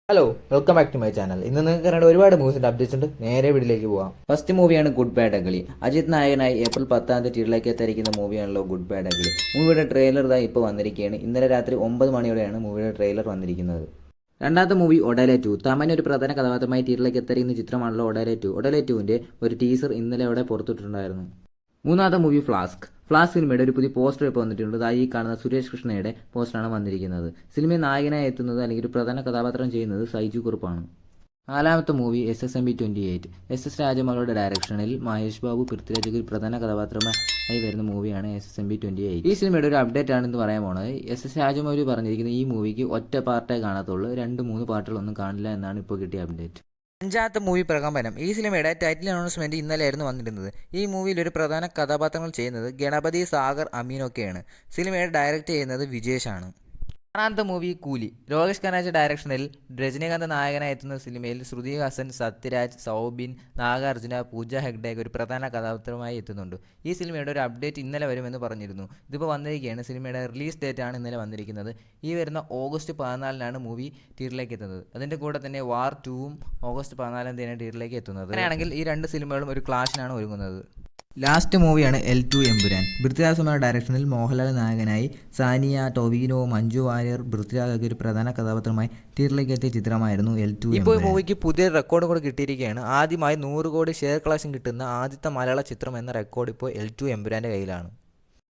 Hello, welcome back to my channel. ഇന്ന് നിങ്ങൾക്ക് കണ്ട ഒരുപാട് മൂവീസിന്റെ അപ്ഡേറ്റ്സ് ഉണ്ട്. നേരെ വീഡിയോയിലേക്ക് പോവാം. ഫസ്റ്റ് മൂവിയാണ് ഗുഡ് ബാഡ് അഗ്ലി. അജിത് നായകനായി ഏപ്രിൽ 10 തിയേറ്ററിലേക്ക് എത്തിയിരിക്കുന്ന മൂവിയാണല്ലോ ഗുഡ് ബാഡ് അഗ്ലി. മൂവിയുടെ ട്രെയിലർ ഇതാ ഇപ്പോൾ വന്നിരിക്കുകയാണ്. ഇന്നലെ രാത്രി 9 മണിയോടെയാണ് മൂവിയുടെ ട്രെയിലർ വന്നിരിക്കുന്നത്. രണ്ടാമത്തെ മൂവി ഒഡാലെ 2. തമൻ ഒരു പ്രധാന കഥാപാത്രമായി തിയേറ്ററിലേക്ക് എത്തിയിരിക്കുന്ന ചിത്രമാണല്ലോ ഒഡാലെ 2. ഒഡാലെ 2ന്റെ ഒരു ടീസർ ഇന്നലെ അവിടെ പുറത്തിട്ടുണ്ടായിരുന്നു. മൂന്നാമത്തെ മൂവി ഫ്ലാസ്ക് സിനിമയുടെ ഒരു പുതിയ പോസ്റ്റർ ഇപ്പോൾ വന്നിട്ടുണ്ട്. അതായി ഈ കാണുന്ന സുരേഷ് കൃഷ്ണയുടെ പോസ്റ്ററാണ് വന്നിരിക്കുന്നത്. സിനിമയിൽ നായകനായി എത്തുന്നത് അല്ലെങ്കിൽ ഒരു പ്രധാന കഥാപാത്രം ചെയ്യുന്നത് സൈജു കുറുപ്പാണ്. നാലാമത്തെ മൂവി SSMB 28. SS രാജമൗലിയുടെ ഡയറക്ഷനിൽ മഹേഷ് ബാബു, പൃഥ്വിരാജ് ഒരു പ്രധാന കഥാപാത്രമായി വരുന്ന മൂവിയാണ് SSMB 28. ഈ സിനിമയുടെ ഒരു അപ്ഡേറ്റ് ആണെന്ന് പറയാൻ പോണത്. SS രാജമൗലി പറഞ്ഞിരിക്കുന്നത് ഈ മൂവിക്ക് ഒറ്റ പാർട്ടേ കാണത്തുള്ളൂ, 2-3 പാർട്ടുകളൊന്നും കാണില്ല എന്നാണ് ഇപ്പോൾ കിട്ടിയ അപ്ഡേറ്റ്. അഞ്ചാമത്തെ മൂവി പ്രകമ്പനം. ഈ സിനിമയുടെ ടൈറ്റിൽ അനൗൺസ്മെന്റ് ഇന്നലെയായിരുന്നു വന്നിരുന്നത്. ഈ മൂവിയിൽ ഒരു പ്രധാന കഥാപാത്രങ്ങൾ ചെയ്യുന്നത് ഗണപതി, സാഗർ, അമീനൊക്കെയാണ്. സിനിമയെ ഡയറക്റ്റ് ചെയ്യുന്നത് വിജേഷാണ്. ആറാമത്തെ മൂവി കൂലി. ലോകേഷ് കനാജ് ഡയറക്ഷനിൽ രജനീകാന്ത് നായകനായി എത്തുന്ന സിനിമയിൽ ശ്രുതി ഹാസൻ, സത്യരാജ്, സൗബിൻ, നാഗാർജുന, പൂജ ഹെഗ്ഡെ ഒരു പ്രധാന കഥാപാത്രമായി എത്തുന്നുണ്ട്. ഈ സിനിമയുടെ ഒരു അപ്ഡേറ്റ് ഇന്നലെ വരുമെന്ന് പറഞ്ഞിരുന്നു. ഇതിപ്പോൾ വന്നിരിക്കുകയാണ്. സിനിമയുടെ റിലീസ് ഡേറ്റ് ആണ് ഇന്നലെ വന്നിരിക്കുന്നത്. ഈ വരുന്ന ഓഗസ്റ്റ് 14 മൂവി തിയേറ്ററിലേക്ക് എത്തുന്നത്. അതിൻ്റെ കൂടെ തന്നെ വാർ 2 ഓഗസ്റ്റ് 14 തിയേറ്ററിലേക്ക് എത്തുന്നത്. അങ്ങനെയാണെങ്കിൽ ഈ രണ്ട് സിനിമകളും ഒരു ക്ലാഷിനാണ് ഒരുങ്ങുന്നത്. ലാസ്റ്റ് മൂവിയാണ് L2 എമ്പുരാൻ. പൃഥ്വിരാജ് കുമാർ ഡയറക്ഷനിൽ മോഹൻലാൽ നായകനായി സാനിയ, ടൊവിനോ, മഞ്ജു വാര്യർ, പൃഥ്വിരാജ് ഒരു പ്രധാന കഥാപാത്രമായി തിയേറ്ററിലേക്ക് എത്തിയ ചിത്രമായിരുന്നു L2. ഇപ്പോൾ മൂവിക്ക് പുതിയ റെക്കോർഡ് കൂടെ കിട്ടിയിരിക്കുകയാണ്. ആദ്യമായി 100 കോടി ഷെയർ കളക്ഷൻ കിട്ടുന്ന ആദ്യത്തെ മലയാള ചിത്രം എന്ന റെക്കോർഡ് ഇപ്പോൾ L2 എമ്പുരാൻ്റെ കയ്യിലാണ്.